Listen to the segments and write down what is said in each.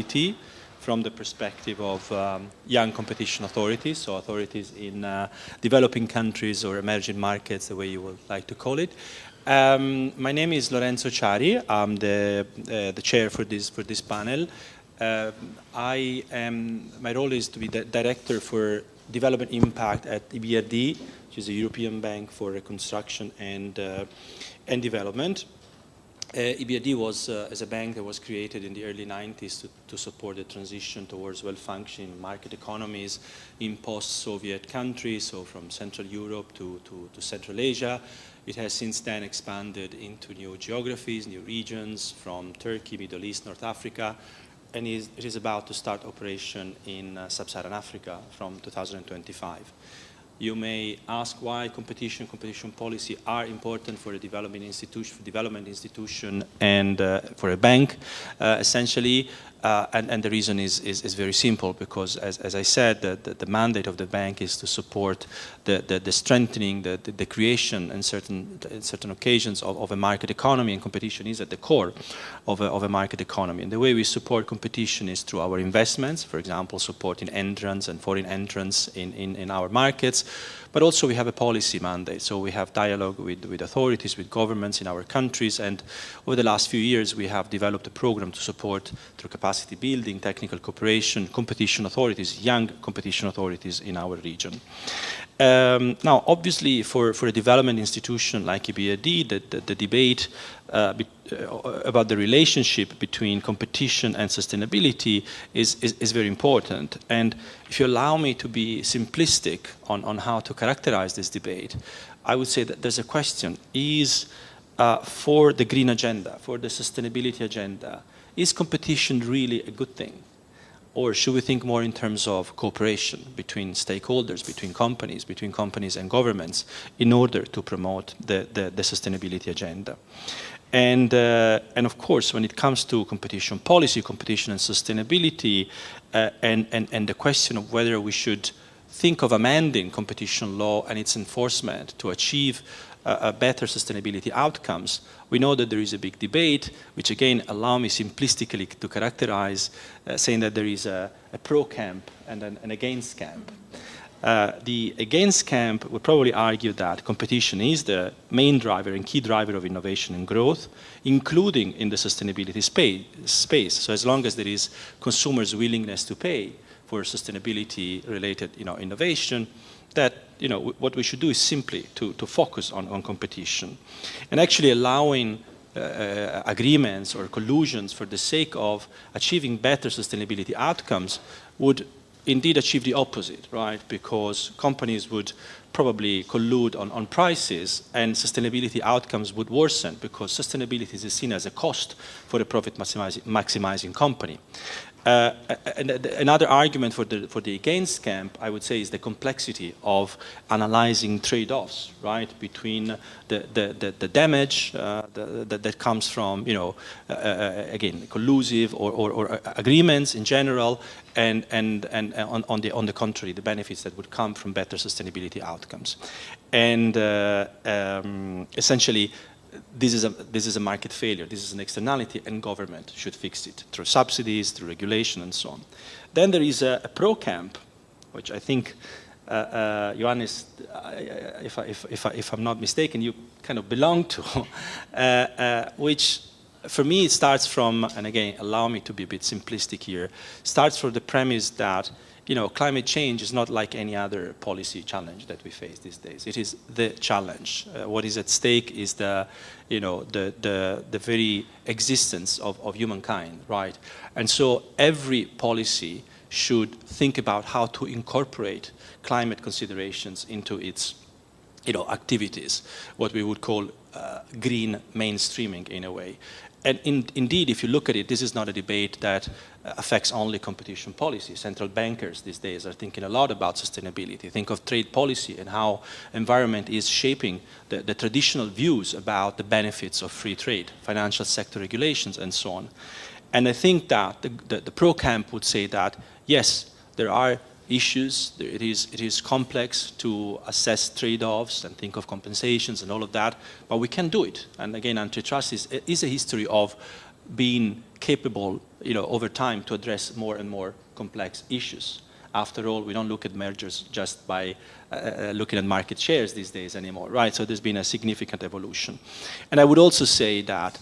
sustainability from the perspective of young competition authorities, so authorities in developing countries or emerging markets, the way you would like to call it. My name is Lorenzo Ciari. I'm the chair for this panel. My role is to be the director for development impact at EBRD, which is a European Bank for Reconstruction and Development. EBRD was as a bank that was created in the early 90s to support the transition towards well-functioning market economies in post-Soviet countries, so from Central Europe to Central Asia. It has since then expanded into new geographies, new regions, from Turkey, Middle East, North Africa, and it is about to start operation in Sub-Saharan Africa from 2025. You may ask why competition policy are important for a development institution and for a bank, essentially. And the reason is very simple, because as I said, the mandate of the bank is to support the strengthening, the creation in certain occasions of a market economy, and competition is at the core of a market economy. And the way we support competition is through our investments, for example, supporting entrants and foreign entrants in our markets. But also we have a policy mandate, so we have dialogue with authorities, with governments in our countries, and over the last few years we have developed a program to support, through capacity building, technical cooperation, competition authorities, young competition authorities in our region. Now, obviously, for a development institution like EBRD, the debate about the relationship between competition and sustainability is very important. And if you allow me to be simplistic on how to characterize this debate, I would say that there's a question: is for the green agenda, for the sustainability agenda, is competition really a good thing? Or should we think more in terms of cooperation between stakeholders, between companies and governments, in order to promote the sustainability agenda? And of course, when it comes to competition policy, competition and sustainability, and the question of whether we should think of amending competition law and its enforcement to achieve better sustainability outcomes, we know that there is a big debate, which again, allow me simplistically to characterize, saying that there is a pro camp and an against camp. The against camp would probably argue that competition is the main driver and key driver of innovation and growth, including in the sustainability space. So as long as there is consumers' willingness to pay for sustainability-related, innovation, that what we should do is simply to focus on competition, and actually allowing agreements or collusions for the sake of achieving better sustainability outcomes would indeed achieve the opposite, right? Because companies would probably collude on prices, and sustainability outcomes would worsen, because sustainability is seen as a cost for a profit maximizing company. And another argument for the against camp, I would say, is the complexity of analyzing trade-offs, right, between the damage that comes from, again, collusive or agreements in general, and on the contrary, the benefits that would come from better sustainability outcomes. And essentially, this is a market failure, this is an externality, and government should fix it through subsidies, through regulation, and so on. Then there is a pro camp, which I think, Johannes, if I'm not mistaken, you kind of belong to, which for me it starts from, and again, allow me to be a bit simplistic here, starts from the premise that climate change is not like any other policy challenge that we face these days. It is the challenge. What is at stake is the very existence of humankind, right? And so every policy should think about how to incorporate climate considerations into its, activities, what we would call green mainstreaming in a way. And indeed, if you look at it, this is not a debate that affects only competition policy. Central bankers these days are thinking a lot about sustainability. Think of trade policy and how environment is shaping the traditional views about the benefits of free trade, financial sector regulations, and so on. And I think that the pro camp would say that, yes, there are issues. It is complex to assess trade-offs and think of compensations and all of that, but we can do it. And again, antitrust is a history of being capable, over time to address more and more complex issues. After all, we don't look at mergers just by looking at market shares these days anymore, right? So there's been a significant evolution. And I would also say that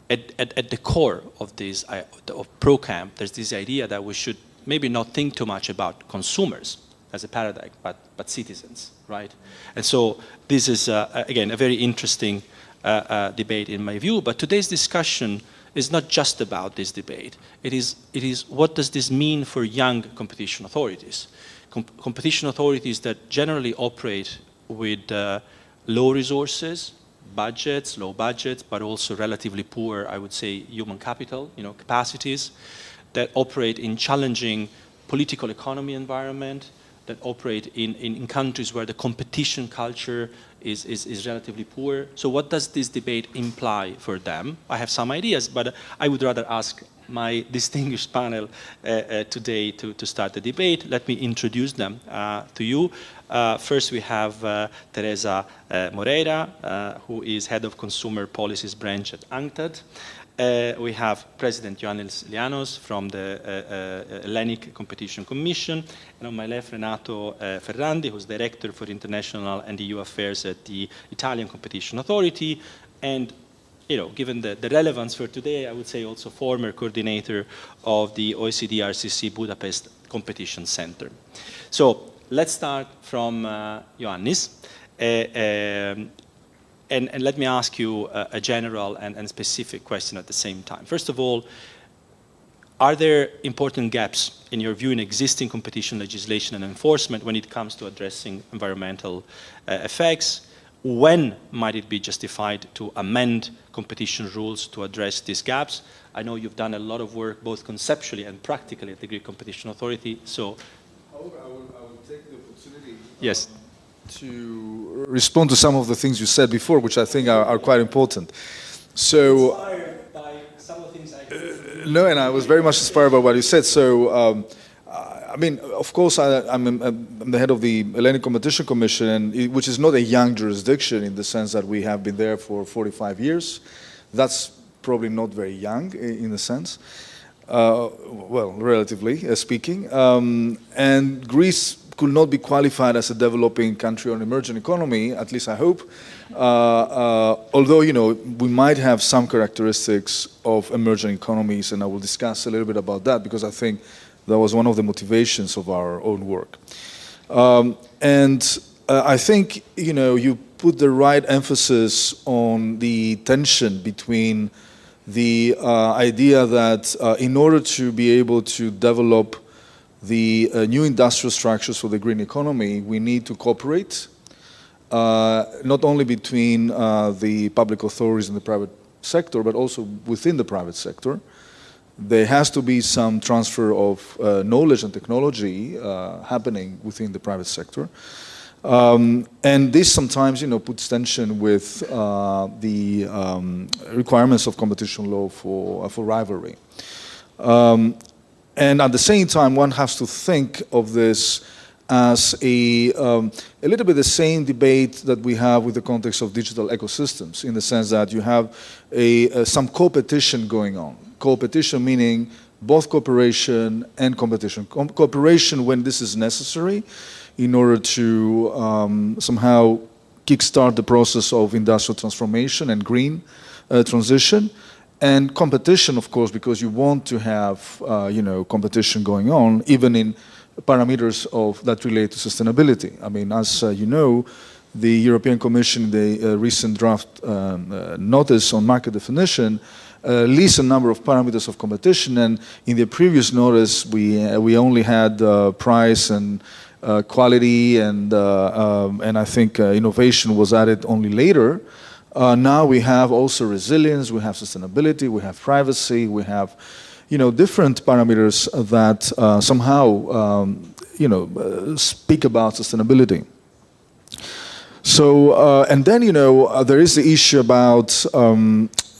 at the core of this, of ProCamp, there's this idea that we should maybe not think too much about consumers as a paradigm, but citizens, right? And so this is, again, a very interesting debate in my view, but today's discussion is not just about this debate. It is what does this mean for young competition authorities? Competition authorities that generally operate with low resources, budgets, low budgets, but also relatively poor, I would say, human capital, capacities, that operate in challenging political economy environment, that operate in countries where the competition culture is relatively poor. So what does this debate imply for them? I have some ideas, but I would rather ask my distinguished panel today to start the debate. Let me introduce them to you. First, we have Teresa Moreira, who is Head of Consumer Policies Branch at UNCTAD. We have President Ioannis Lianos from the Hellenic Competition Commission, and on my left, Renato Ferrandi, who's Director for International and EU Affairs at the Italian Competition Authority, and given the relevance for today, I would say also former coordinator of the OECD RCC Budapest Competition Center. So let's start from Ioannis. And let me ask you a general and specific question at the same time. First of all, are there important gaps, in your view, in existing competition legislation and enforcement when it comes to addressing environmental effects? When might it be justified to amend competition rules to address these gaps? I know you've done a lot of work, both conceptually and practically, at the Greek Competition Authority. So, however, I will take the opportunity. Yes. To respond to some of the things you said before, which I think are quite important. So, inspired by some of the things I no, and I was very much inspired by what you said. So, I mean, of course, I'm the head of the Hellenic Competition Commission, which is not a young jurisdiction in the sense that we have been there for 45 years. That's probably not very young in a sense. Well, relatively speaking. And Greece could not be qualified as a developing country or an emerging economy, at least I hope. Although, we might have some characteristics of emerging economies, and I will discuss a little bit about that because I think that was one of the motivations of our own work. I think, you put the right emphasis on the tension between the idea that in order to be able to develop the new industrial structures for the green economy, we need to cooperate, not only between the public authorities and the private sector, but also within the private sector. There has to be some transfer of knowledge and technology happening within the private sector. And this sometimes, puts tension with the requirements of competition law for rivalry. And at the same time, one has to think of this as a little bit the same debate that we have with the context of digital ecosystems, in the sense that you have some co-petition going on. Co-petition meaning both cooperation and competition. Cooperation when this is necessary in order to somehow kickstart the process of industrial transformation and green transition. And competition, of course, because you want to have, competition going on, even in parameters that relate to sustainability. I mean, as you know, the European Commission, the recent draft notice on market definition, lists a number of parameters of competition. And in the previous notice, we only had price and quality, and I think innovation was added only later. Now we have also resilience, we have sustainability, we have privacy, we have, different parameters that somehow, speak about sustainability. So, and then, there is the issue about,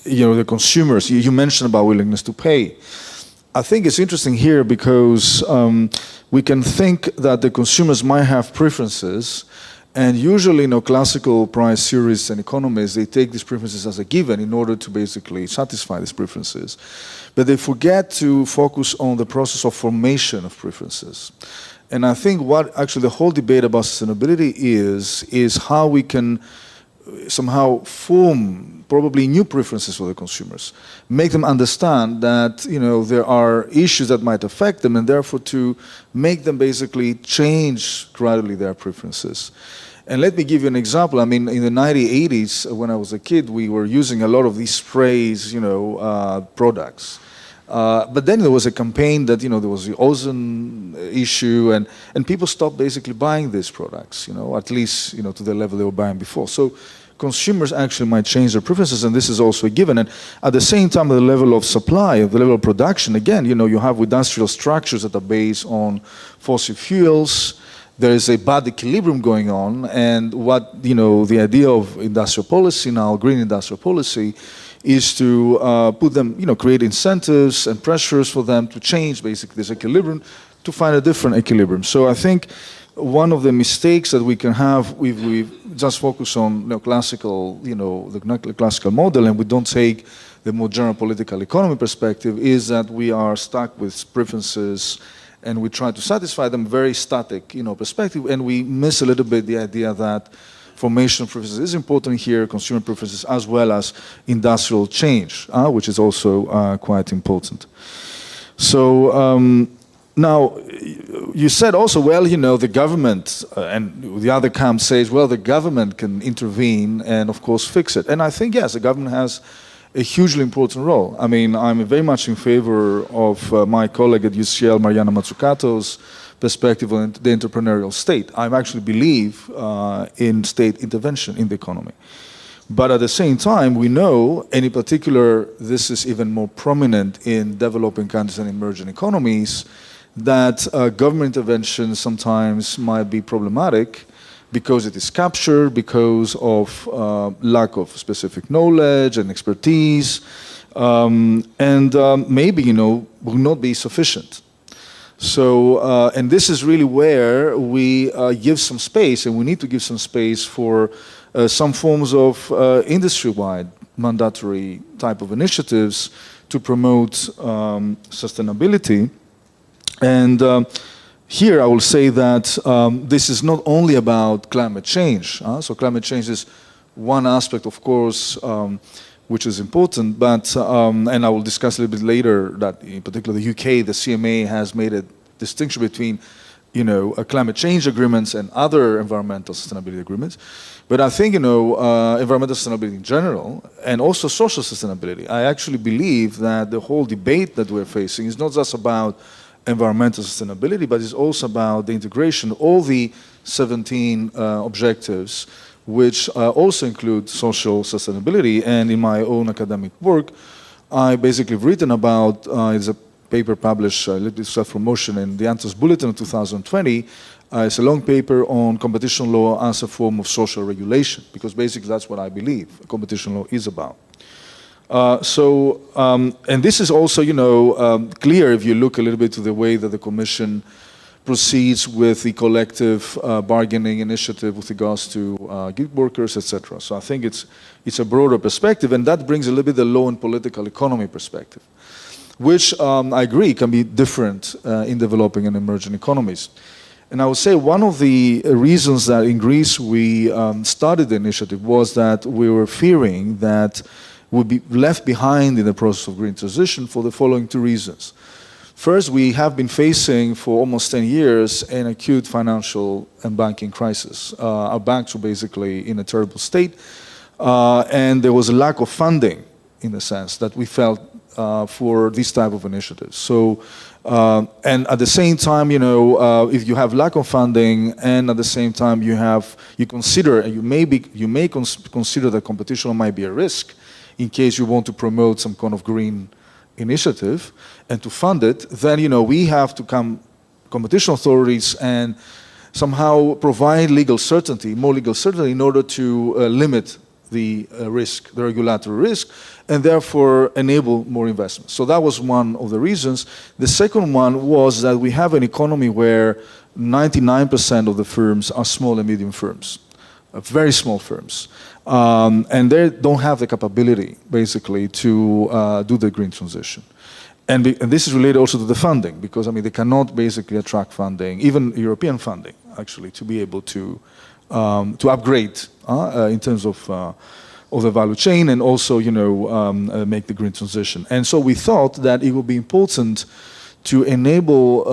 the consumers. You mentioned about willingness to pay. I think it's interesting here because we can think that the consumers might have preferences, And usually, classical price theorists and economists, they take these preferences as a given in order to basically satisfy these preferences. But they forget to focus on the process of formation of preferences. And I think what actually the whole debate about sustainability is how we can somehow form probably new preferences for the consumers, make them understand that there are issues that might affect them, and therefore to make them basically change gradually their preferences. And let me give you an example. I mean, in the 1980s, when I was a kid, we were using a lot of these sprays, products. But then there was a campaign that, there was the ozone issue, and people stopped basically buying these products, at least, to the level they were buying before. So consumers actually might change their preferences, and this is also a given. And at the same time, at the level of supply, at the level of production, again, you have industrial structures that are based on fossil fuels. There is a bad equilibrium going on, and what, the idea of industrial policy now, green industrial policy, is to put them, create incentives and pressures for them to change basically this equilibrium to find a different equilibrium. So I think one of the mistakes that we can have, we just focus on classical, the classical model, and we don't take the more general political economy perspective, is that we are stuck with preferences and we try to satisfy them very static, perspective, and we miss a little bit the idea that formation of preferences is important here, consumer preferences, as well as industrial change, which is also quite important. So now, you said also, well, the government, and the other camp says, well, the government can intervene and, of course, fix it. And I think, yes, the government has a hugely important role. I mean, I'm very much in favor of my colleague at UCL, Mariana Mazzucato's perspective on the entrepreneurial state. I actually believe in state intervention in the economy. But at the same time, we know, and in particular, this is even more prominent in developing countries and emerging economies, that government intervention sometimes might be problematic because it is captured, because of lack of specific knowledge and expertise, and maybe, will not be sufficient. So, and this is really where we give some space, and we need to give some space for some forms of industry-wide mandatory type of initiatives to promote sustainability. And here I will say that this is not only about climate change. So climate change is one aspect, of course, which is important, but, and I will discuss a little bit later that in particular the UK, the CMA has made a distinction between, climate change agreements and other environmental sustainability agreements. But I think, environmental sustainability in general, and also social sustainability, I actually believe that the whole debate that we're facing is not just about environmental sustainability, but it's also about the integration of all the 17 objectives, which also include social sustainability. And in my own academic work, I basically have written about, it's a paper published, a little bit self-promotion in the Answers Bulletin of 2020. It's a long paper on competition law as a form of social regulation, because basically that's what I believe competition law is about. And this is also, clear if you look a little bit to the way that the Commission proceeds with the collective bargaining initiative with regards to gig workers, etc. So I think it's a broader perspective, and that brings a little bit the law and political economy perspective, which I agree can be different in developing and emerging economies. And I would say one of the reasons that in Greece we started the initiative was that we were fearing that would be left behind in the process of green transition for the following two reasons. First, we have been facing for almost 10 years an acute financial and banking crisis. Our banks were basically in a terrible state, and there was a lack of funding in the sense that we felt for this type of initiatives. So, and at the same time, if you have lack of funding, and at the same time you consider, and you may consider that competition might be a risk, in case you want to promote some kind of green initiative and to fund it, then we have to competition authorities and somehow provide legal certainty, more legal certainty in order to limit the risk, the regulatory risk, and therefore enable more investment. So that was one of the reasons. The second one was that we have an economy where 99% of the firms are small and medium firms, very small firms. And they don't have the capability, basically, to do the green transition. And this is related also to the funding, because, I mean, they cannot basically attract funding, even European funding, actually, to be able to upgrade in terms of the value chain and also, make the green transition. And so we thought that it would be important to enable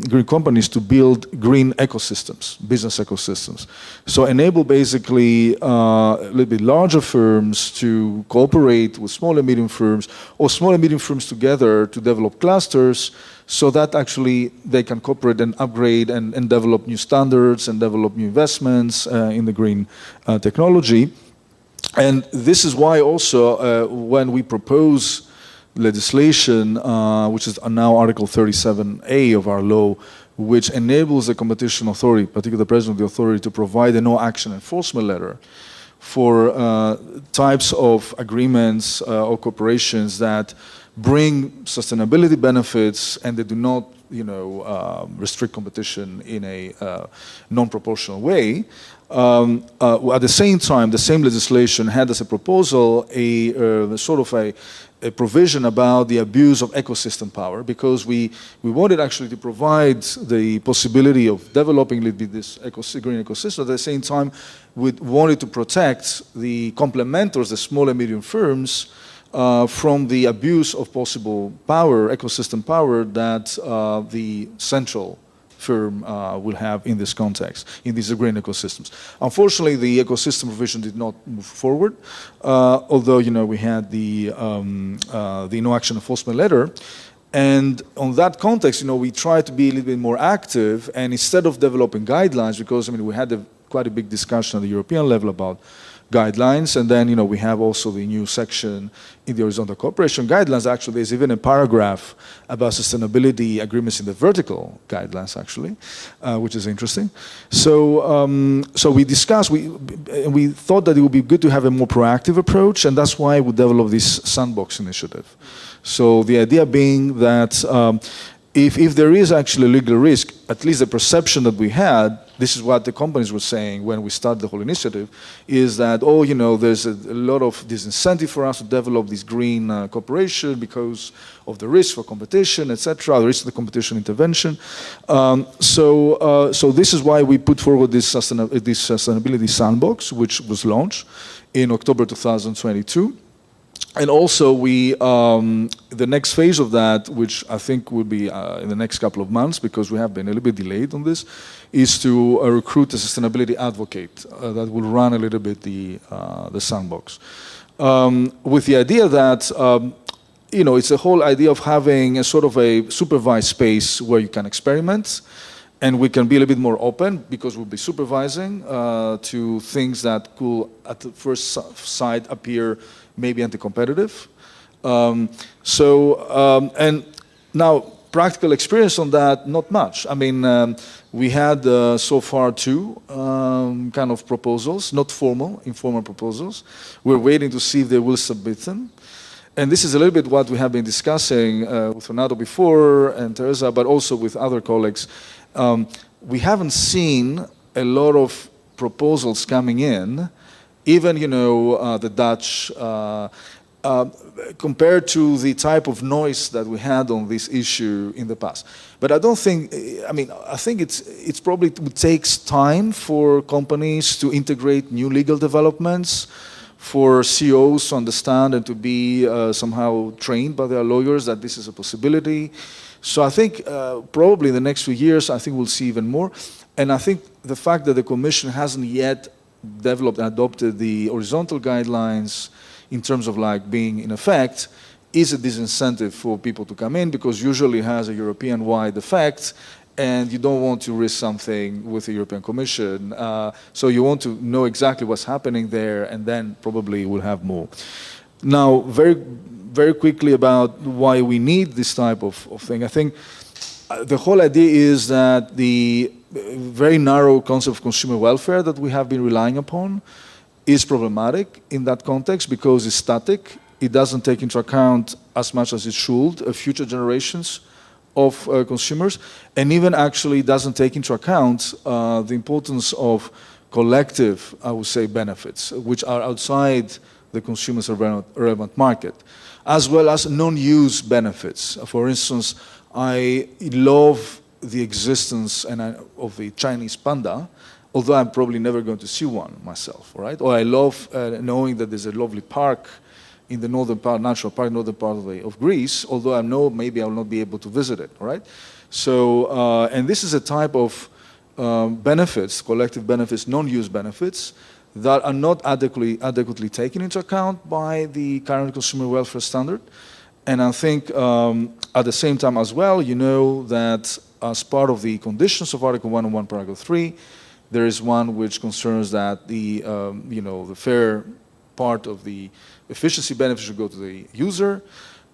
green companies to build green ecosystems, business ecosystems. So enable basically a little bit larger firms to cooperate with small and medium firms, or small and medium firms together to develop clusters, so that actually they can cooperate and upgrade and develop new standards and develop new investments in the green technology. And this is why also when we propose legislation, which is now Article 37A of our law, which enables the competition authority, particularly the president of the authority, to provide a no-action enforcement letter for types of agreements or corporations that bring sustainability benefits and they do not, restrict competition in a non-proportional way. At the same time, the same legislation had as a proposal a sort of a provision about the abuse of ecosystem power, because we wanted actually to provide the possibility of developing this green ecosystem. At the same time, we wanted to protect the complementors, the small and medium firms, from the abuse of possible power, ecosystem power, that the central firm will have in this context, in these green ecosystems. Unfortunately, the ecosystem provision did not move forward, although we had the no-action enforcement letter. And on that context, we tried to be a little bit more active, and instead of developing guidelines, because we had quite a big discussion at the European level about guidelines, and then we have also the new section in the horizontal cooperation guidelines. Actually, there's even a paragraph about sustainability agreements in the vertical guidelines, actually, which is interesting. So we discussed, we thought that it would be good to have a more proactive approach, and that's why we developed this sandbox initiative. So the idea being that if there is actually a legal risk, at least the perception that we had, this is what the companies were saying when we started the whole initiative, is that, there's a lot of disincentive for us to develop this green cooperation because of the risk for competition, etc., the risk of the competition intervention. So this is why we put forward this sustainability sandbox, which was launched in October 2022. And also, the next phase of that, which I think will be in the next couple of months, because we have been a little bit delayed on this, is to recruit a sustainability advocate that will run a little bit the sandbox. With the idea that, it's the whole idea of having a sort of a supervised space where you can experiment, and we can be a little bit more open, because we'll be supervising to things that could, at the first sight, appear maybe anti-competitive. And now, practical experience on that, not much. We had so far 2 kind of proposals, not formal, informal proposals. We're waiting to see if they will submit them. And this is a little bit what we have been discussing with Renato before and Teresa, but also with other colleagues. We haven't seen a lot of proposals coming in, even, the Dutch, compared to the type of noise that we had on this issue in the past. But I don't think, I think it's probably takes time for companies to integrate new legal developments, for CEOs to understand and to be somehow trained by their lawyers that this is a possibility. So I think probably in the next few years, I think we'll see even more. And I think the fact that the Commission hasn't yet developed and adopted the horizontal guidelines in terms of being in effect is a disincentive for people to come in, because usually it has a European-wide effect, and you don't want to risk something with the European Commission. So you want to know exactly what's happening there, and then probably we'll have more. Now, very, very quickly about why we need this type of thing. I think the whole idea is that the very narrow concept of consumer welfare that we have been relying upon is problematic in that context because it's static. It doesn't take into account as much as it should future generations of consumers, and even actually doesn't take into account the importance of collective, I would say, benefits, which are outside the consumer's relevant market, as well as non-use benefits. For instance, I love the existence of the Chinese panda, although I'm probably never going to see one myself, right? Or I love knowing that there's a lovely park in the northern part, national park, northern part of Greece, although I know maybe I'll not be able to visit it, right? So, and this is a type of benefits, collective benefits, non-use benefits, that are not adequately taken into account by the current consumer welfare standard. And I think at the same time as well, you know that as part of the conditions of Article 101, Paragraph 3, there is one which concerns that the fair part of the efficiency benefit should go to the user,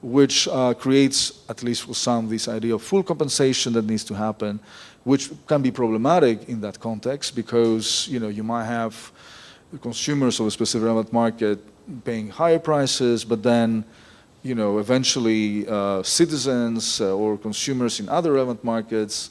which creates, at least for some, this idea of full compensation that needs to happen, which can be problematic in that context because you might have consumers of a specific relevant market paying higher prices, but then eventually citizens or consumers in other relevant markets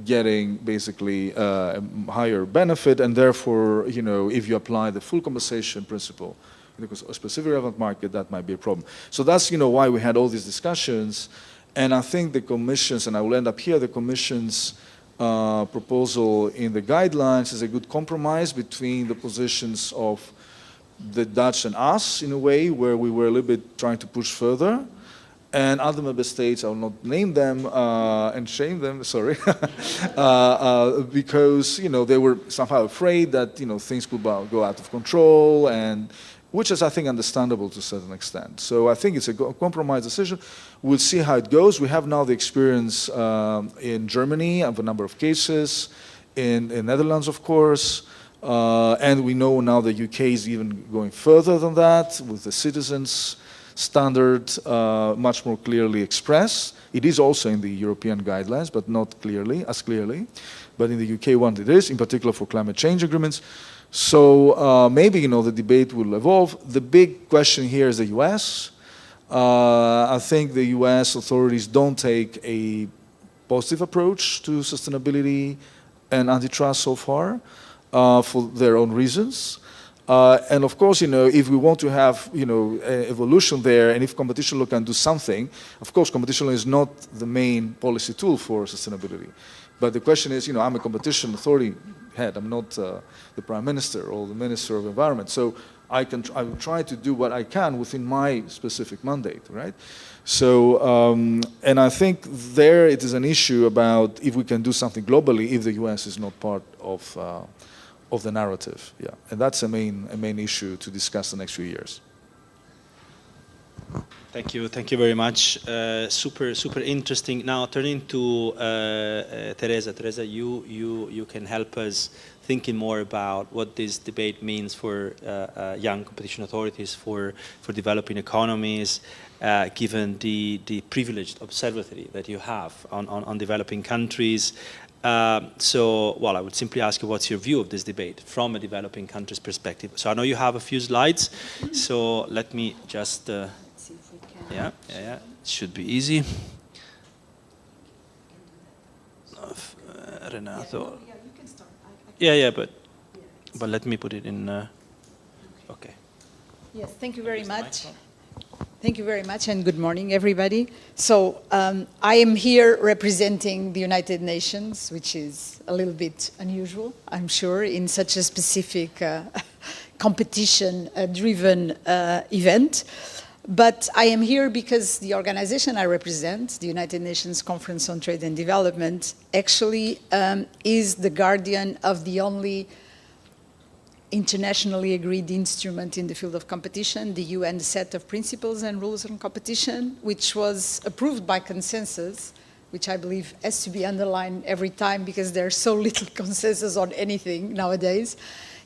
getting basically a higher benefit, and therefore, if you apply the full compensation principle in a specific relevant market, that might be a problem. So that's, why we had all these discussions, and I think the Commission's, and I will end up here, the Commission's proposal in the guidelines is a good compromise between the positions of the Dutch and us, in a way, where we were a little bit trying to push further, and other member states, I will not name them and shame them, sorry, because they were somehow afraid that things could go out of control, and which is, I think, understandable to a certain extent. So I think it's a compromise decision. We'll see how it goes. We have now the experience in Germany of a number of cases, in Netherlands, of course, and we know now the UK is even going further than that with the citizens standard much more clearly expressed. It is also in the European guidelines, but not as clearly. But in the UK one it is, in particular for climate change agreements. So maybe the debate will evolve. The big question here is the US. I think the US authorities don't take a positive approach to sustainability and antitrust so far for their own reasons. And of course, if we want to have, evolution there, and if competition law can do something, of course, competition law is not the main policy tool for sustainability. But the question is, I'm a competition authority head. I'm not the Prime Minister or the Minister of Environment. So I will try to do what I can within my specific mandate, right? So, and I think there it is an issue about if we can do something globally if the US is not part of the narrative, yeah. And that's a main issue to discuss the next few years. Thank you very much. Super interesting. Now turning to Teresa. Teresa, you can help us thinking more about what this debate means for young competition authorities, for developing economies, given the privileged observatory that you have on developing countries. So, I would simply ask you, what's your view of this debate from a developing country's perspective? So I know you have a few slides, so let me just, let's see if we can. Yeah, it should be easy. Renato. Yeah, you can start. Yeah, but let me put it in, okay. Yes, thank you very much. Thank you very much, and good morning, everybody. So I am here representing the United Nations, which is a little bit unusual, I'm sure, in such a specific competition-driven event. But I am here because the organization I represent, the United Nations Conference on Trade and Development, actually is the guardian of the only internationally agreed instrument in the field of competition, the UN set of principles and rules on competition, which was approved by consensus, which I believe has to be underlined every time because there's so little consensus on anything nowadays,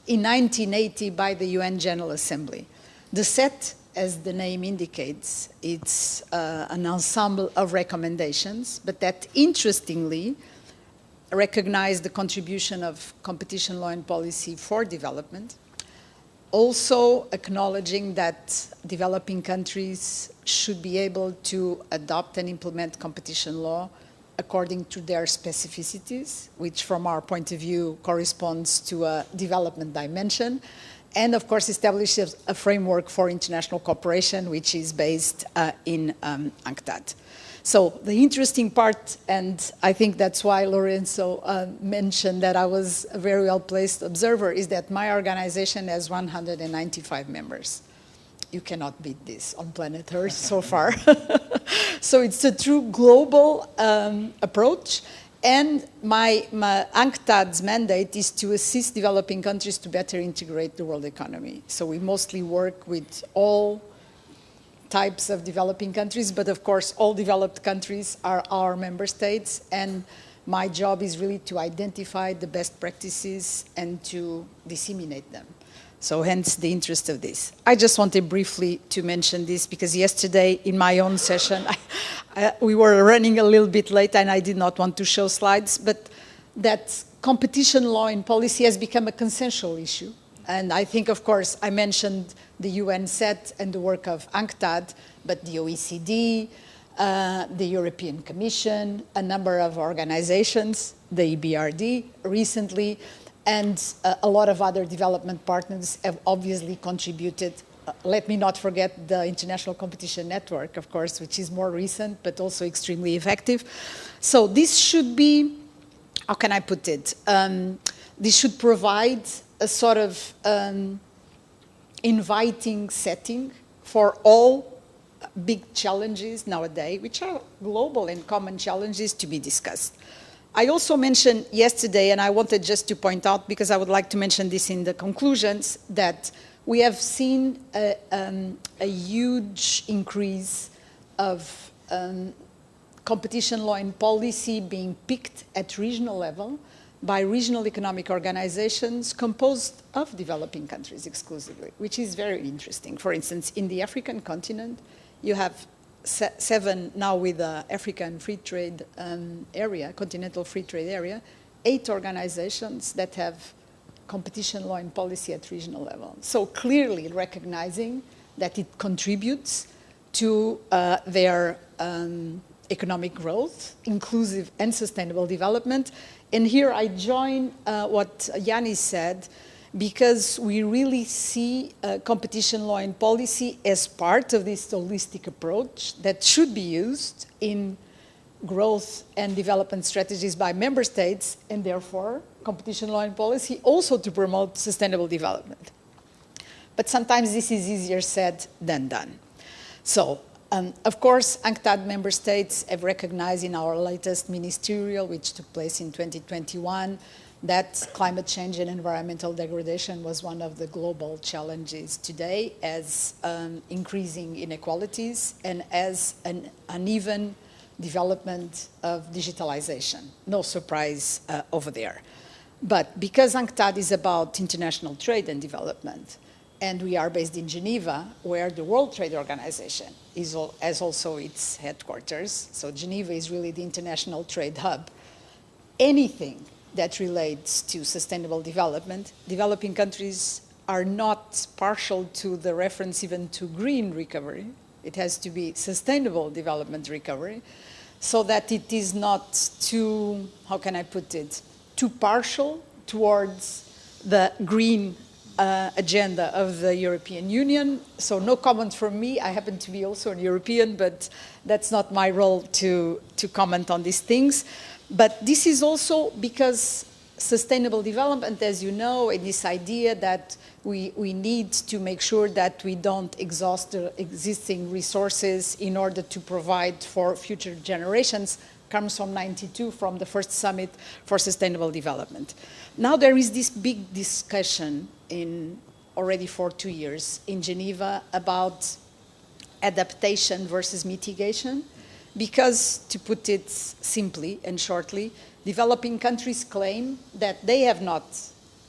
in 1980 by the UN General Assembly. The set, as the name indicates, it's an ensemble of recommendations, but that interestingly recognize the contribution of competition law and policy for development, Also acknowledging that developing countries should be able to adopt and implement competition law according to their specificities, which from our point of view corresponds to a development dimension, and of course establishes a framework for international cooperation, which is based in UNCTAD. So the interesting part, and I think that's why Lorenzo mentioned that I was a very well-placed observer, is that my organization has 195 members. You cannot beat this on planet Earth so far. So it's a true global approach. And my UNCTAD's mandate is to assist developing countries to better integrate the world economy. So we mostly work with all types of developing countries, but of course all developed countries are our member states, and my job is really to identify the best practices and to disseminate them. So hence the interest of this. I just wanted briefly to mention this because yesterday in my own session, we were running a little bit late and I did not want to show slides, but that competition law in policy has become a consensual issue. And I think, of course, I mentioned the UN set and the work of UNCTAD, but the OECD, the European Commission, a number of organizations, the EBRD recently, and a lot of other development partners have obviously contributed. Let me not forget the International Competition Network, of course, which is more recent, but also extremely effective. So this should be, how can I put it? This should provide a sort of inviting setting for all big challenges nowadays, which are global and common challenges to be discussed. I also mentioned yesterday, and I wanted just to point out, because I would like to mention this in the conclusions, that we have seen a huge increase of competition law and policy being picked at regional level by regional economic organizations composed of developing countries exclusively, which is very interesting. For instance, in the African continent, you have 7 now with the African free trade area, continental free trade area, 8 organizations that have competition law and policy at regional level. So clearly recognizing that it contributes to their economic growth, inclusive and sustainable development. And here I join what Yannis said, because we really see competition law and policy as part of this holistic approach that should be used in growth and development strategies by member states, and therefore competition law and policy also to promote sustainable development. But sometimes this is easier said than done. So, of course, UNCTAD member states have recognized in our latest ministerial, which took place in 2021, that climate change and environmental degradation was one of the global challenges today, as increasing inequalities and as an uneven development of digitalization. No surprise over there. But because UNCTAD is about international trade and development, and we are based in Geneva, where the World Trade Organization has also its headquarters, so Geneva is really the international trade hub, anything that relates to sustainable development, developing countries are not partial to the reference even to green recovery. It has to be sustainable development recovery, so that it is not too, how can I put it, too partial towards the green agenda of the European Union. So no comment from me. I happen to be also a European, but that's not my role to comment on these things. But this is also because sustainable development, as you know, and this idea that we need to make sure that we don't exhaust the existing resources in order to provide for future generations comes from '92, from the first summit for sustainable development. Now there is this big discussion already for 2 years in Geneva about adaptation versus mitigation, because, to put it simply and shortly, developing countries claim that they have not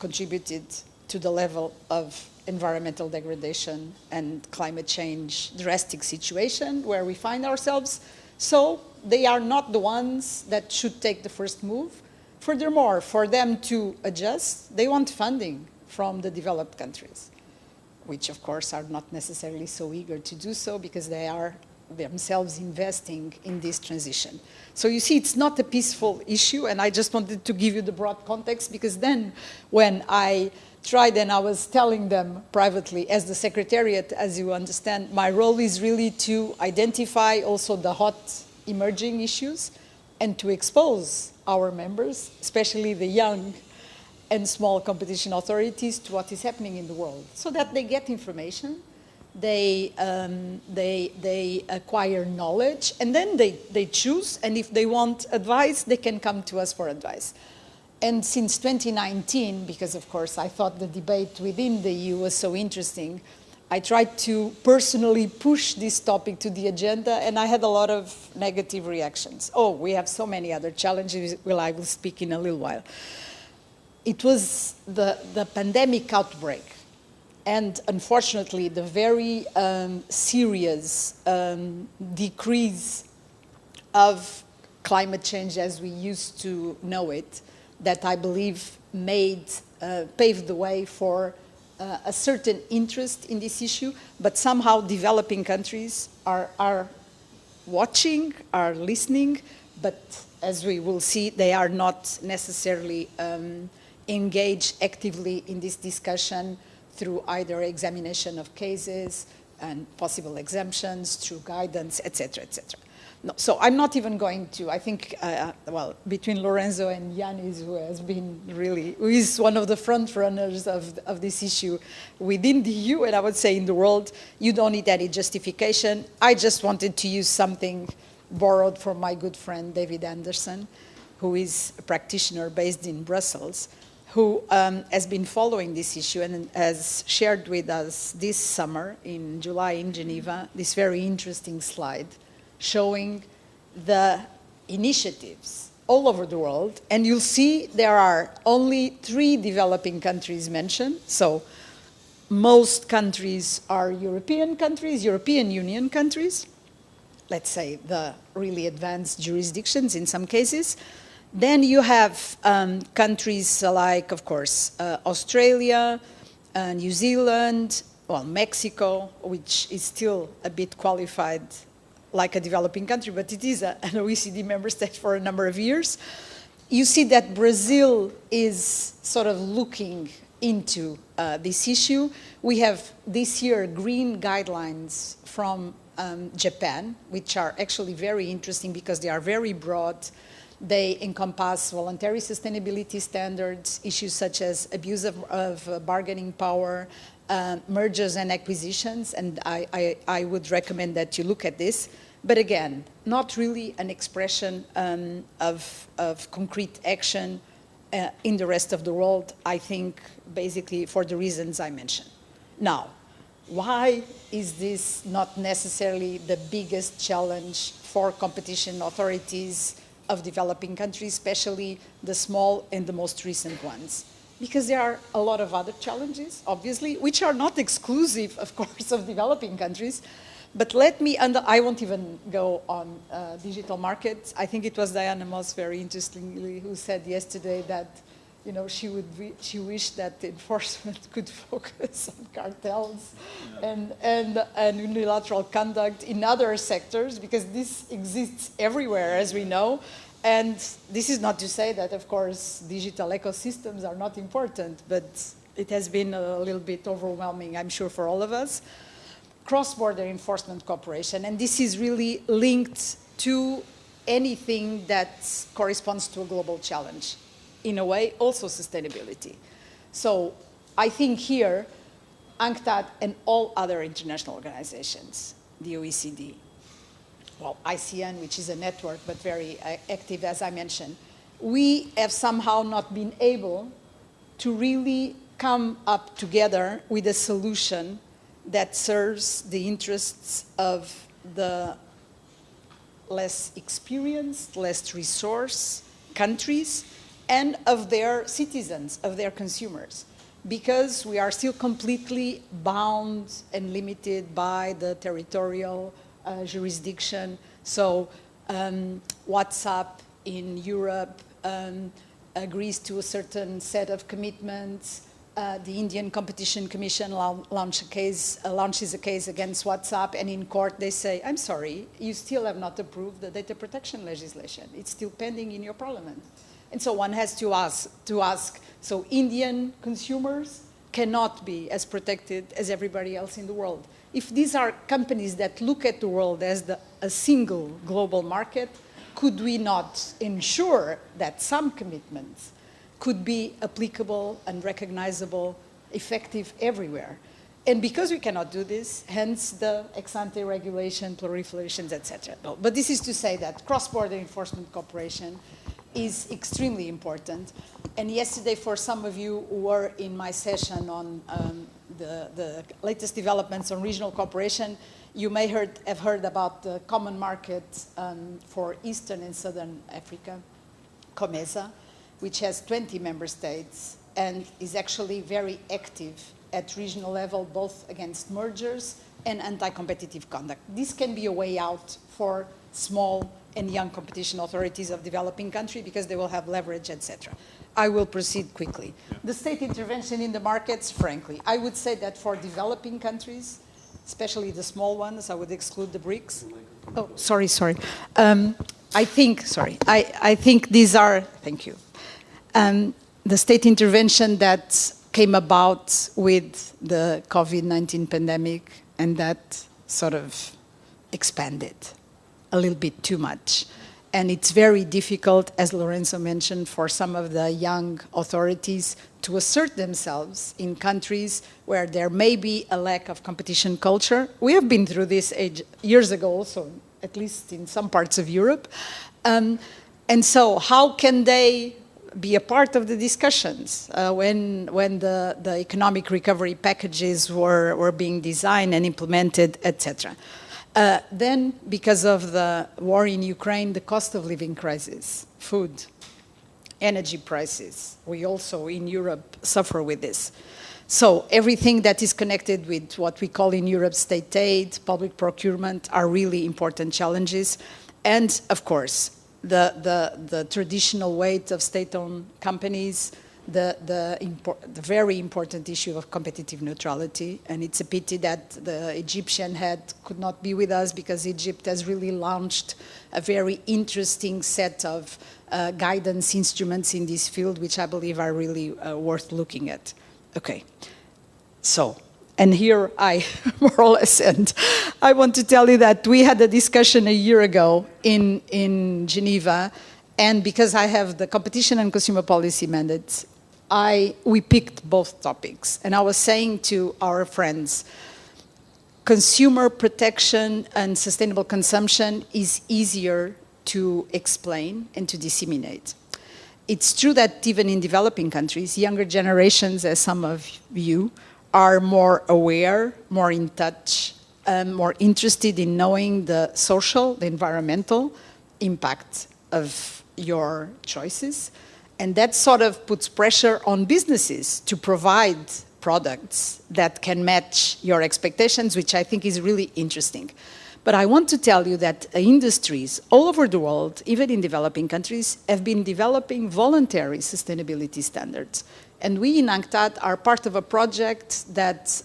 contributed to the level of environmental degradation and climate change drastic situation where we find ourselves, so they are not the ones that should take the first move. Furthermore, for them to adjust, they want funding from the developed countries. which of course are not necessarily so eager to do so because they are themselves investing in this transition. So you see, it's not a peaceful issue, and I just wanted to give you the broad context, because then when I tried, and I was telling them privately, as the Secretariat, as you understand, my role is really to identify also the hot emerging issues and to expose our members, especially the young and small competition authorities, to what is happening in the world, so that they get information, they acquire knowledge, and then they choose, and if they want advice, they can come to us for advice. And since 2019, because of course I thought the debate within the EU was so interesting, I tried to personally push this topic to the agenda, and I had a lot of negative reactions. Oh, we have so many other challenges, well, I will speak in a little while. It was the pandemic outbreak, and unfortunately the very serious decrease of climate change as we used to know it, that I believe paved the way for a certain interest in this issue, but somehow developing countries are watching, are listening, but as we will see, they are not necessarily engaged actively in this discussion through either examination of cases and possible exemptions, through guidance, etc., etc. No, so I'm not even going to, I think, well, between Lorenzo and Yanis, who is one of the front runners of this issue within the EU, and I would say in the world, you don't need any justification. I just wanted to use something borrowed from my good friend David Anderson, who is a practitioner based in Brussels, who has been following this issue and has shared with us this summer in July in Geneva this very interesting slide showing the initiatives all over the world. And you'll see there are only 3 developing countries mentioned. So most countries are European countries, European Union countries, let's say the really advanced jurisdictions in some cases. Then you have countries like, of course, Australia, New Zealand, well, Mexico, which is still a bit qualified like a developing country, but it is an OECD member state for a number of years. You see that Brazil is sort of looking into this issue. We have this year green guidelines from Japan, which are actually very interesting because they are very broad. They encompass voluntary sustainability standards, issues such as abuse of bargaining power, mergers and acquisitions, and I would recommend that you look at this. But again, not really an expression of concrete action in the rest of the world, I think, basically for the reasons I mentioned. Now, why is this not necessarily the biggest challenge for competition authorities of developing countries, especially the small and the most recent ones? Because there are a lot of other challenges, obviously, which are not exclusive, of course, of developing countries. But I won't even go on digital markets. I think it was Diana Moss, very interestingly, who said yesterday that, you know, she wished that the enforcement could focus on cartels and unilateral conduct in other sectors, because this exists everywhere, as we know. And this is not to say that, of course, digital ecosystems are not important, but it has been a little bit overwhelming, I'm sure, for all of us. Cross-border enforcement cooperation, and this is really linked to anything that corresponds to a global challenge. In a way, also sustainability. So I think here, UNCTAD and all other international organizations, the OECD, well, ICN, which is a network, but very active, as I mentioned, we have somehow not been able to really come up together with a solution that serves the interests of the less experienced, less resourced countries, and of their citizens, of their consumers, because we are still completely bound and limited by the territorial jurisdiction. So WhatsApp in Europe agrees to a certain set of commitments. the Indian Competition Commission launches a case against WhatsApp, and in court they say, I'm sorry, you still have not approved the data protection legislation. It's still pending in your parliament. And so one has to ask, so Indian consumers cannot be as protected as everybody else in the world. If these are companies that look at the world as a single global market, could we not ensure that some commitments could be applicable and recognizable, effective everywhere? And because we cannot do this, hence the ex-ante regulation, proliferations, etc. But this is to say that cross-border enforcement cooperation is extremely important. And yesterday, for some of you who were in my session on the latest developments on regional cooperation, you may have heard about the Common Market for Eastern and Southern Africa, COMESA, which has 20 member states and is actually very active at regional level, both against mergers and anti-competitive conduct. This can be a way out for small and young competition authorities of developing countries because they will have leverage, etc. I will proceed quickly. Yeah. The state intervention in the markets, frankly, I would say that for developing countries, especially the small ones, I would exclude the BRICS. Oh, sorry. I think these are, thank you. The state intervention that came about with the COVID-19 pandemic and that sort of expanded a little bit too much. And it's very difficult, as Lorenzo mentioned, for some of the young authorities to assert themselves in countries where there may be a lack of competition culture. We have been through this years ago also, at least in some parts of Europe. And so how can they be a part of the discussions when the economic recovery packages were being designed and implemented, etc.? Then, because of the war in Ukraine, the cost of living crisis, food, energy prices, we also in Europe suffer with this. So everything that is connected with what we call in Europe state aid, public procurement, are really important challenges. And of course, the traditional weight of state-owned companies, the very important issue of competitive neutrality. And it's a pity that the Egyptian head could not be with us because Egypt has really launched a very interesting set of guidance instruments in this field, which I believe are really worth looking at. Okay, so, and here I more or less end. I want to tell you that we had a discussion a year ago in Geneva, and because I have the competition and consumer policy mandates, we picked both topics. And I was saying to our friends, consumer protection and sustainable consumption is easier to explain and to disseminate. It's true that even in developing countries, younger generations, as some of you, are more aware, more in touch, more interested in knowing the social, the environmental impact of your choices. And that sort of puts pressure on businesses to provide products that can match your expectations, which I think is really interesting. But I want to tell you that industries all over the world, even in developing countries, have been developing voluntary sustainability standards. And we in UNCTAD are part of a project that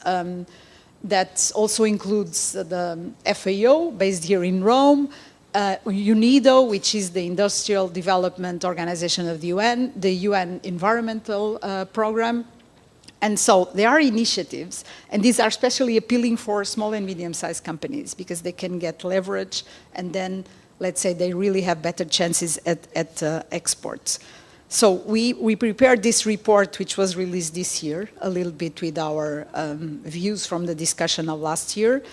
also includes the FAO, based here in Rome, UNIDO, which is the Industrial Development Organization of the UN Environmental Program. And so there are initiatives, and these are especially appealing for small and medium-sized companies because they can get leverage, and then, let's say, they really have better chances at exports. So we prepared this report, which was released this year, a little bit with our views from the discussion of last year.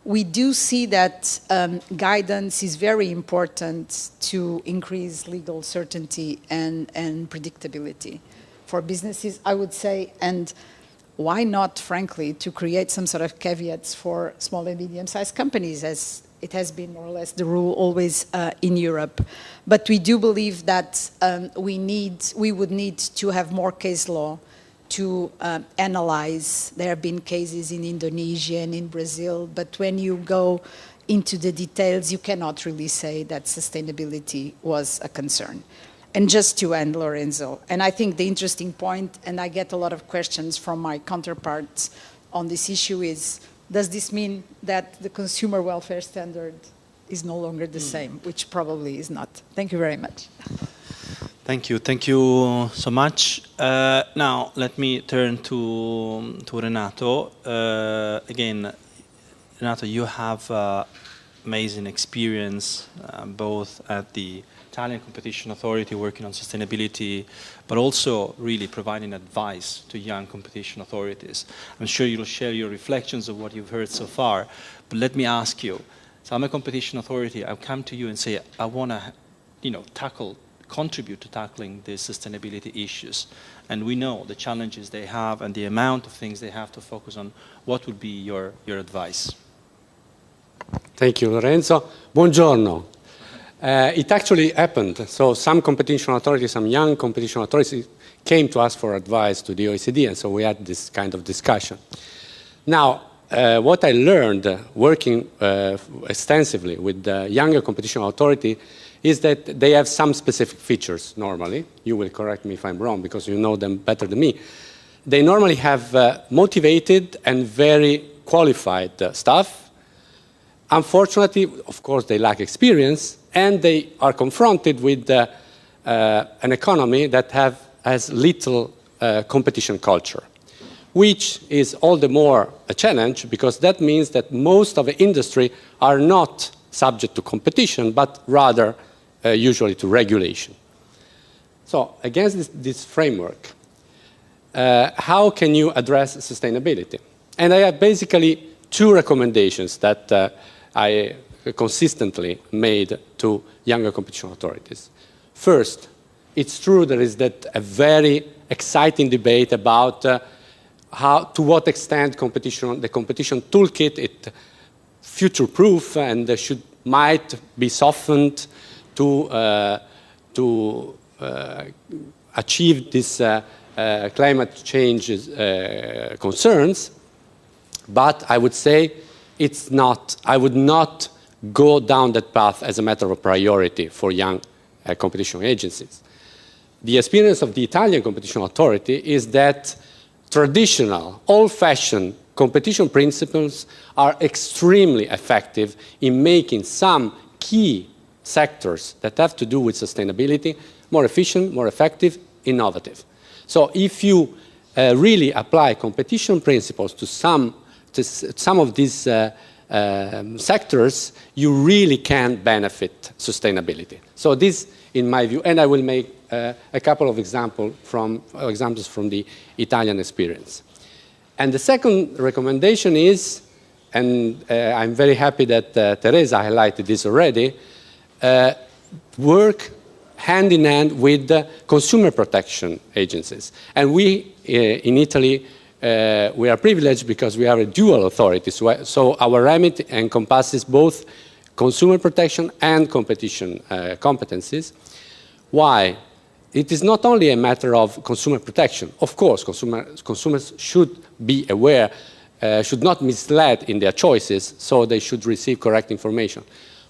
We do see that guidance is very important to increase legal certainty and predictability for businesses, I would say, and why not, frankly, to create some sort of caveats for small and medium-sized companies, as it has been more or less the rule always in Europe. But we do believe that we would need to have more case law to analyze. There have been cases in Indonesia and in Brazil, but when you go into the details, you cannot really say that sustainability was a concern. And just to end, Lorenzo, and I think the interesting point, and I get a lot of questions from my counterparts on this issue, is does this mean that the consumer welfare standard is no longer the same, which probably is not. Thank you very much. Thank you so much. Now let me turn to Renato. Again, Renato, you have amazing experience both at the Italian Competition Authority working on sustainability, but also really providing advice to young competition authorities. I'm sure you'll share your reflections of what you've heard so far, but let me ask you, so I'm a competition authority, I'll come to you and say, I want to, contribute to tackling the sustainability issues. And we know the challenges they have and the amount of things they have to focus on. What would be your advice? Thank you, Lorenzo. Buongiorno. It actually happened. So some competition authorities, some young competition authorities came to us for advice to the OECD, and so we had this kind of discussion. Now, what I learned working extensively with the younger competition authority is that they have some specific features normally. You will correct me if I'm wrong because you know them better than me. They normally have motivated and very qualified staff. Unfortunately, of course, they lack experience and they are confronted with an economy that has little competition culture, which is all the more a challenge because that means that most of the industry are not subject to competition, but rather usually to regulation. So against this framework, how can you address sustainability? And I have basically two recommendations that I consistently made to younger competition authorities. First, it's true there is a very exciting debate about to what extent the competition toolkit is future-proof and might be softened to achieve these climate change concerns. But I would say I would not go down that path as a matter of priority for young competition agencies. The experience of the Italian Competition Authority is that traditional, old-fashioned competition principles are extremely effective in making some key sectors that have to do with sustainability more efficient, more effective, innovative. So if you really apply competition principles to some of these sectors, you really can benefit sustainability. So this, in my view, and I will make a couple of examples from the Italian experience. And the second recommendation is, and I'm very happy that Teresa highlighted this already, work hand in hand with the consumer protection agencies. And we, in Italy, we are privileged because we are a dual authority. So our remit encompasses both consumer protection and competition competencies. Why? It is not only a matter of consumer protection. Of course, consumers should be aware, should not mislead in their choices, so they should receive correct information.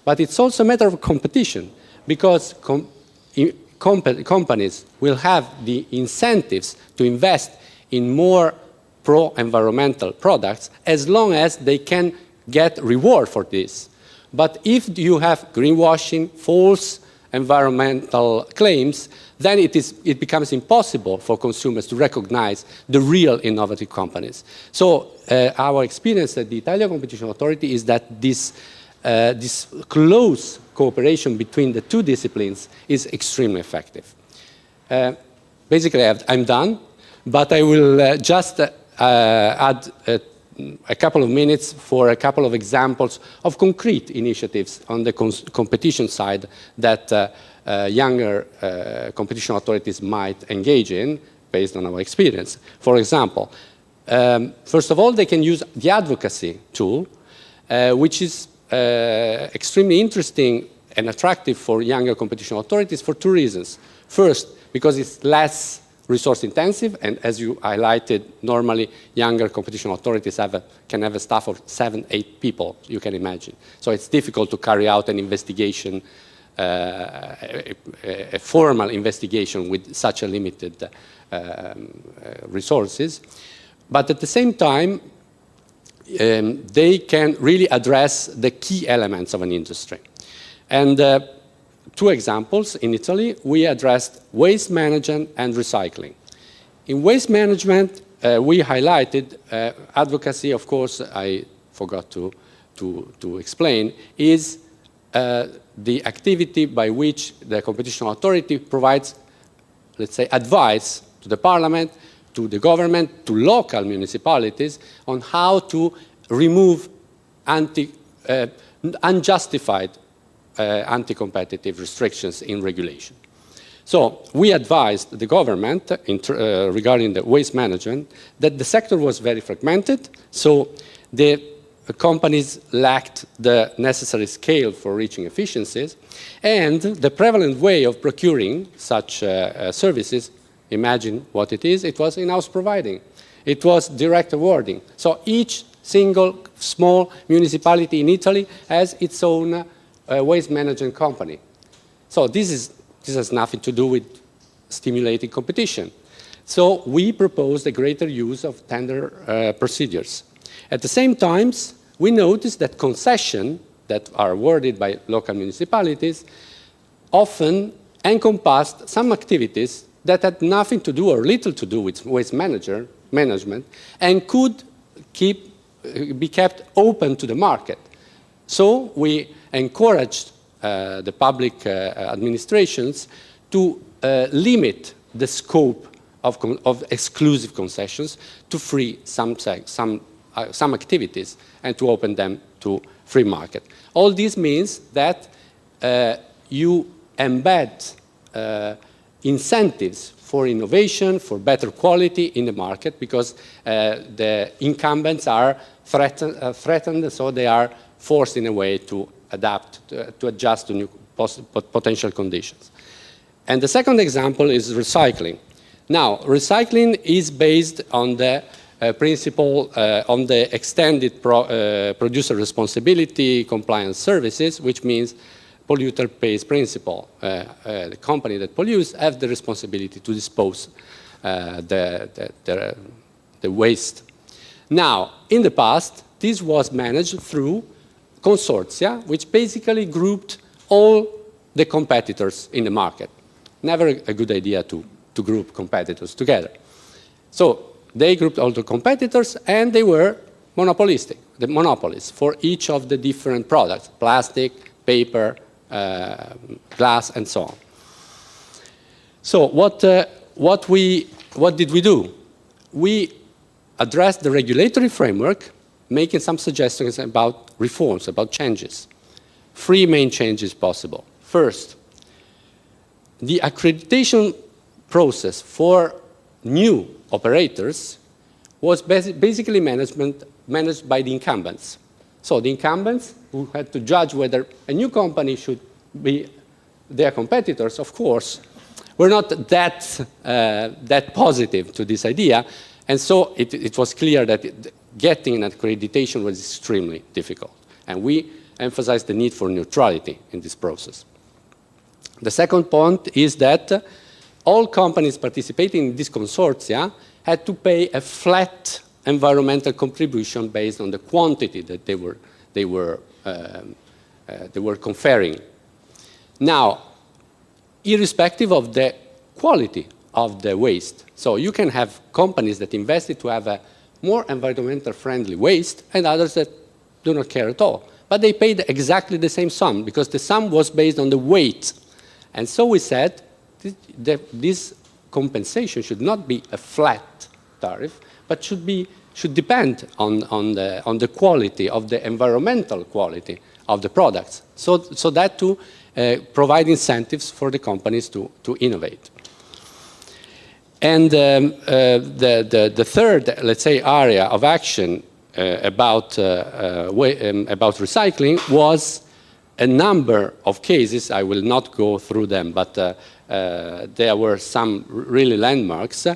But it's also a matter of competition, because companies will have the incentives to invest in more pro-environmental products as long as they can get reward for this. But if you have greenwashing, false environmental claims, then it becomes impossible for consumers to recognize the real innovative companies. So our experience at the Italian Competition Authority is that this close cooperation between the two disciplines is extremely effective. Basically, I'm done, but I will just add a couple of minutes for a couple of examples of concrete initiatives on the competition side that younger competition authorities might engage in based on our experience. For example, first of all, they can use the advocacy tool, which is extremely interesting and attractive for younger competition authorities for two reasons. First, because it's less resource intensive, and as you highlighted, normally younger competition authorities can have a staff of 7, 8 people, you can imagine. So it's difficult to carry out an investigation a formal investigation with such a limited resources. But at the same time, they can really address the key elements of an industry. And 2 examples in Italy, we addressed waste management and recycling. In waste management, we highlighted advocacy, of course, I forgot to explain, is the activity by which the competition authority provides, let's say, advice to the parliament, to the government, to local municipalities on how to remove unjustified anti-competitive restrictions in regulation. So we advised the government regarding the waste management that the sector was very fragmented, so the companies lacked the necessary scale for reaching efficiencies, and the prevalent way of procuring such services, imagine what it is, it was in-house providing. It was direct awarding. So each single small municipality in Italy has its own waste management company. So this has nothing to do with stimulating competition. So we proposed a greater use of tender procedures. At the same time, we noticed that concessions that are awarded by local municipalities often encompassed some activities that had nothing to do or little to do with waste management and could be kept open to the market. So we encouraged the public administrations to limit the scope of exclusive concessions to free some activities and to open them to free market. All this means that you embed incentives for innovation, for better quality in the market, because the incumbents are threatened, so they are forced in a way to adapt, to adjust to new potential conditions. And the second example is recycling. Now, recycling is based on the principle on the extended producer responsibility compliance services, which means polluter pays principle. The company that pollutes has the responsibility to dispose the waste. Now, in the past, this was managed through consortia, which basically grouped all the competitors in the market. Never a good idea to group competitors together. So they grouped all the competitors, and they were monopolistic, the monopolies for each of the different products: plastic, paper, glass, and so on. So what did we do? We addressed the regulatory framework, making some suggestions about reforms, about changes. 3 main changes possible. First, the accreditation process for new operators was basically managed by the incumbents. So the incumbents who had to judge whether a new company should be their competitors, of course, were not that positive to this idea. And so it was clear that getting an accreditation was extremely difficult. And we emphasized the need for neutrality in this process. The second point is that all companies participating in this consortia had to pay a flat environmental contribution based on the quantity that they were conferring. Now, irrespective of the quality of the waste. So you can have companies that invested to have a more environmental friendly waste and others that do not care at all. But they paid exactly the same sum because the sum was based on the weight. And so we said this compensation should not be a flat tariff, but should depend on the quality of the environmental quality of the products. So that to provide incentives for the companies to innovate. And the third, let's say, area of action about recycling was a number of cases. I will not go through them, but there were some really landmarks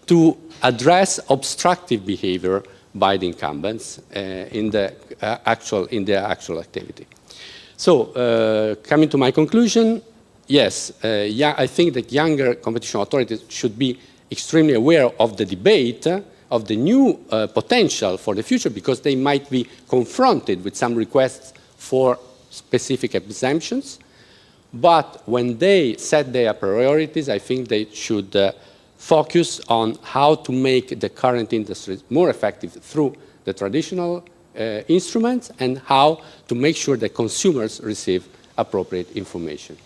to address obstructive behavior by the incumbents in the actual activity. So, coming to my conclusion, yes, yeah, I think that younger competition authorities should be extremely aware of the debate, of the new potential for the future, because they might be confronted with some requests for specific exemptions. But when they set their priorities, I think they should focus on how to make the current industry more effective through the traditional instruments and how to make sure that consumers receive appropriate information.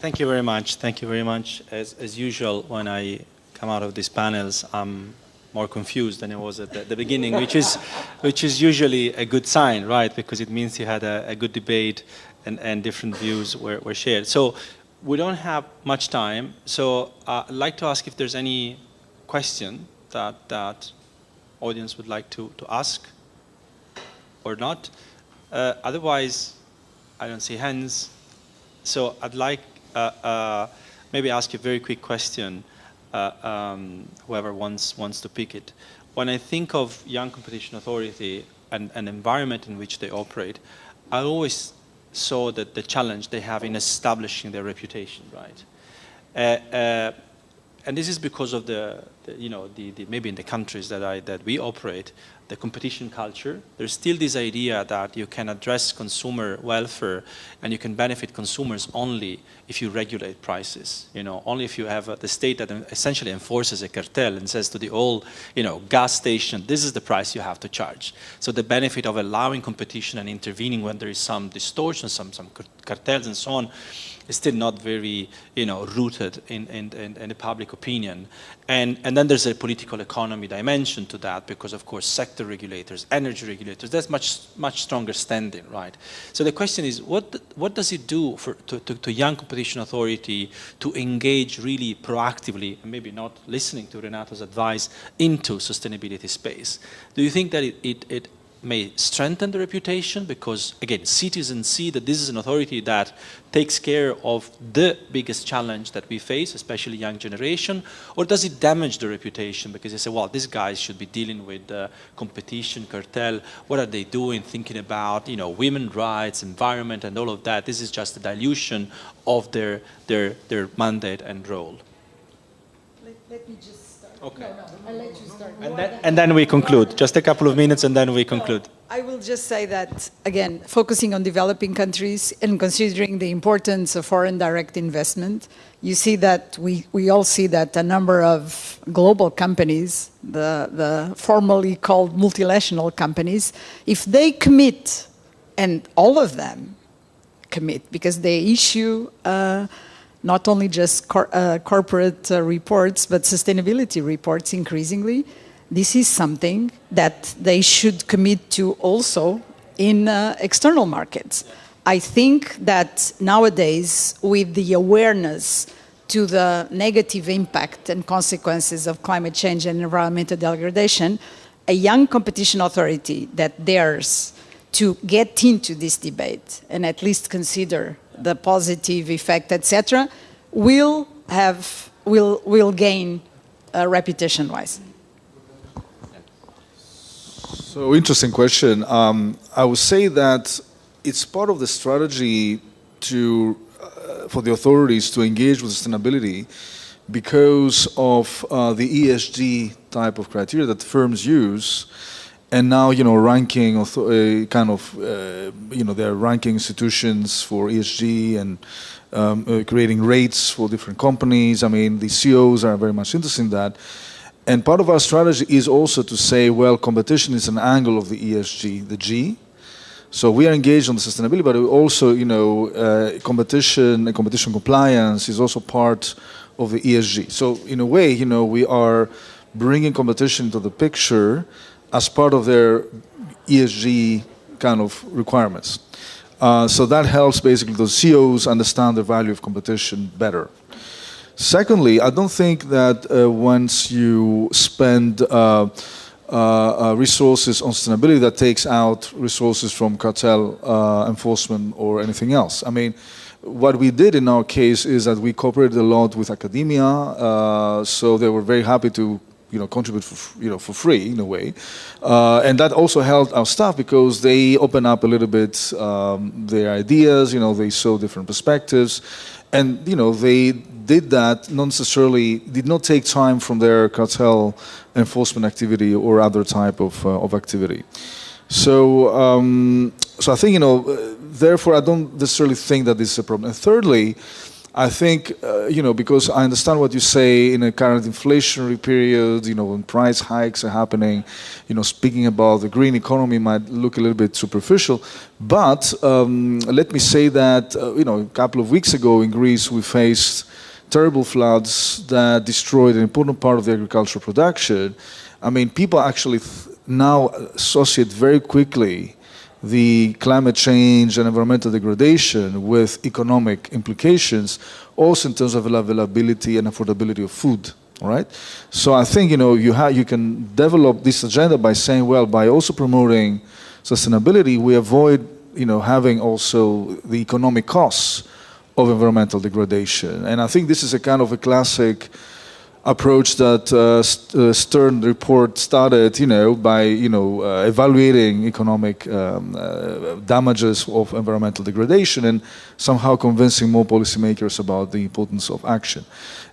Thank you very much. Thank you very much. As usual, when I come out of these panels, I'm more confused than I was at the beginning, which is usually a good sign, right? Because it means you had a good debate and different views were shared. So we don't have much time. So I'd like to ask if there's any question that audience would like to ask or not. Otherwise, I don't see hands. So I'd like maybe ask you a very quick question, whoever wants to pick it. When I think of Young Competition Authority and an environment in which they operate, I always saw that the challenge they have in establishing their reputation, right? And this is because of the maybe in the countries that we operate, the competition culture. There's still this idea that you can address consumer welfare and you can benefit consumers only if you regulate prices. Only if you have the state that essentially enforces a cartel and says to the old, gas station, this is the price you have to charge. So the benefit of allowing competition and intervening when there is some distortion, some cartels and so on, is still not very, rooted in the public opinion. And then there's a political economy dimension to that because, of course, sector regulators, energy regulators, that's much stronger standing, right? So the question is, what does it do to Young Competition Authority to engage really proactively, and maybe not listening to Renato's advice, into sustainability space? Do you think that it may strengthen the reputation because, again, citizens see that this is an authority that takes care of the biggest challenge that we face, especially young generation, or does it damage the reputation because they say, well, these guys should be dealing with competition, cartel, what are they doing, thinking about, women's rights, environment, and all of that. This is just a dilution of their mandate and role. Let me just start. Okay. No, I'll let you start. And then we conclude. Just a couple of minutes and then we conclude. I will just say that, again, focusing on developing countries and considering the importance of foreign direct investment, you see that we all see that a number of global companies, the formerly called multinational companies, if they commit, and all of them commit, because they issue not only just corporate reports, but sustainability reports increasingly, this is something that they should commit to also in external markets. I think that nowadays, with the awareness to the negative impact and consequences of climate change and environmental degradation, a young competition authority that dares to get into this debate and at least consider the positive effect, etc., will gain reputation-wise. So interesting question. I would say that it's part of the strategy for the authorities to engage with sustainability because of the ESG type of criteria that firms use. And now, ranking, they're ranking institutions for ESG and creating rates for different companies. I mean, the CEOs are very much interested in that. And part of our strategy is also to say, well, competition is an angle of the ESG, the G. So we are engaged on the sustainability, but we also, competition and competition compliance is also part of the ESG. So in a way, we are bringing competition into the picture as part of their ESG kind of requirements. So that helps basically those CEOs understand the value of competition better. Secondly, I don't think that once you spend resources on sustainability, that takes out resources from cartel enforcement or anything else. I mean, what we did in our case is that we cooperated a lot with academia, so they were very happy to contribute for free in a way, and that also helped our staff because they open up a little bit their ideas. They saw different perspectives, and they did that not necessarily did not take time from their cartel enforcement activity or other type of activity. So I think therefore I don't necessarily think that this is a problem. And thirdly, I think, because I understand what you say in a current inflationary period, when price hikes are happening, speaking about the green economy might look a little bit superficial. But let me say that, a couple of weeks ago in Greece, we faced terrible floods that destroyed an important part of the agricultural production. I mean, people actually now associate very quickly the climate change and environmental degradation with economic implications, also in terms of availability and affordability of food, all right? So I think, you can develop this agenda by saying, well, by also promoting sustainability, we avoid, having also the economic costs of environmental degradation. And I think this is a kind of a classic approach that Stern report started, by evaluating economic damages of environmental degradation and somehow convincing more policymakers about the importance of action.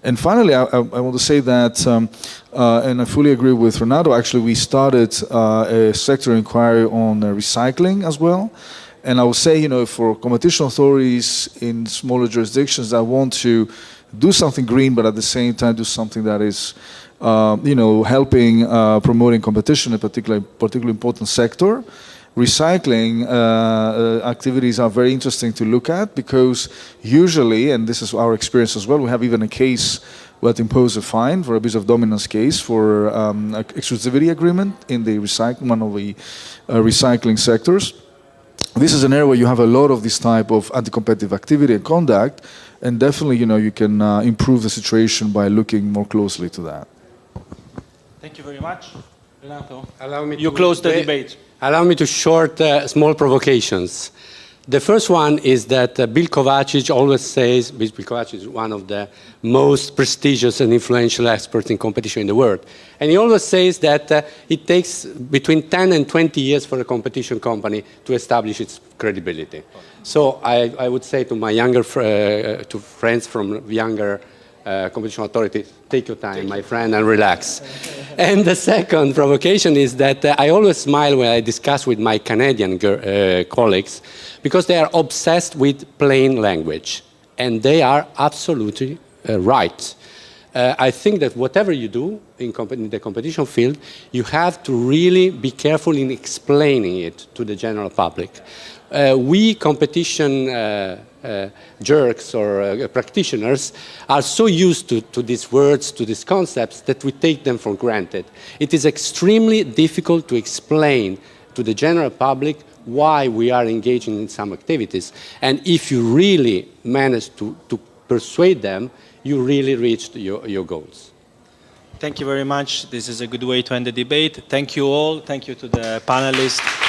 And finally, I want to say that, and I fully agree with Renato. Actually, we started a sector inquiry on recycling as well. And I would say, for competition authorities in smaller jurisdictions that want to do something green, but at the same time do something that is, helping promoting competition in a particularly important sector. Recycling activities are very interesting to look at because usually, and this is our experience as well, we have even a case that imposed a fine for abuse of dominance case for exclusivity agreement in the one of the recycling sectors. This is an area where you have a lot of this type of anti-competitive activity and conduct, and definitely, you can improve the situation by looking more closely to that. Thank you very much. Renato, you close the debate. Allow me to short small provocations. The first one is that Bill Kovacic always says, Bill Kovacic is one of the most prestigious and influential experts in competition in the world. And he always says that it takes between 10 and 20 years for a competition company to establish its credibility. So I would say to my younger to friends from younger competition authorities, take your time, my friend, and relax. And the second provocation is that I always smile when I discuss with my Canadian colleagues because they are obsessed with plain language. And they are absolutely right. I think that whatever you do in the competition field, you have to really be careful in explaining it to the general public. We competition jerks or practitioners are so used to these words, to these concepts, that we take them for granted. It is extremely difficult to explain to the general public why we are engaging in some activities. And if you really manage to persuade them, you really reached your goals. Thank you very much. This is a good way to end the debate. Thank you all. Thank you to the panelists.